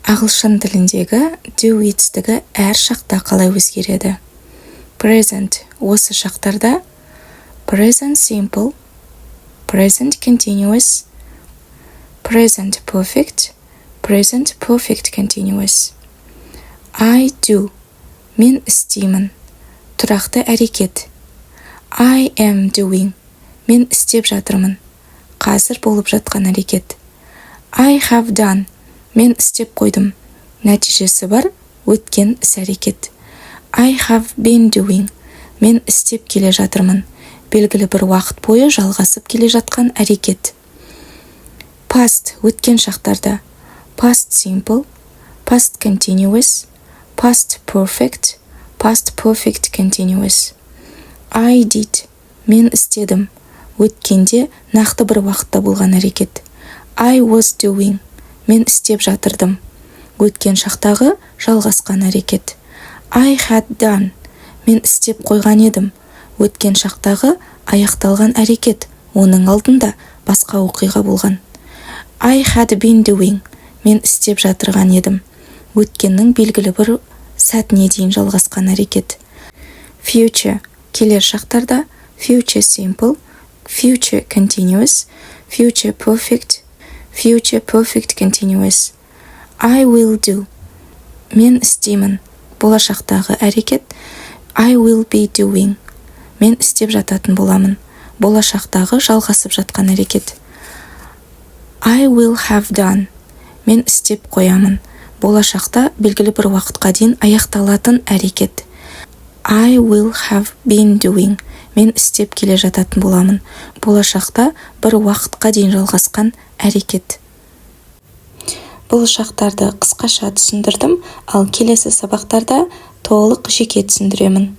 Ағылшын тіліндегі do етістігі әр шақта қалай өзгереді? Present осы шақтарда present simple, present continuous, present perfect, present perfect continuous. I do мен істеймін, тұрақты әрекет. I am doing мен істеп жатырмын, қазір болып жатқан әрекет. I have done мен істеп қойдым, нәтижесі бар, өткен іс-әрекет. I have been doing мен істеп келе жатырмын, белгілі бір уақыт бойы жалғасып келе жатқан әрекет. Past өткен шақтарда past simple, past continuous, past perfect, past perfect continuous. I did мен істедім, өткенде нақты бір уақытта болған әрекет. I was doing мен істеп жатырдым, өткен шақтағы жалғасқан әрекет. I had done мен істеп қойған едім, өткен шақтағы аяқталған әрекет, оның алдында басқа оқиға болған. I had been doing мен істеп жатырған едім, өткеннің белгілі бір сәтіне дейін жалғасқан әрекет. Future келер шақтарда future simple, future continuous, future perfect, future perfect continuous. I will do мен істеймін, болашақтағы әрекет. I will be doing мен істеп жататын боламын, болашақтағы жалғасып жатқан әрекет. I will have done мен істеп қоямын, болашақта белгілі бір уақытқа дейін аяқталатын әрекет. I will have been doing мен істеп келе жататын боламын, болашақта бір уақытқа дейін жалғасқан әрекет. Бұл шақтарды қысқаша түсіндірдім, ал келесі сабақтарда толық жеке түсіндіремін.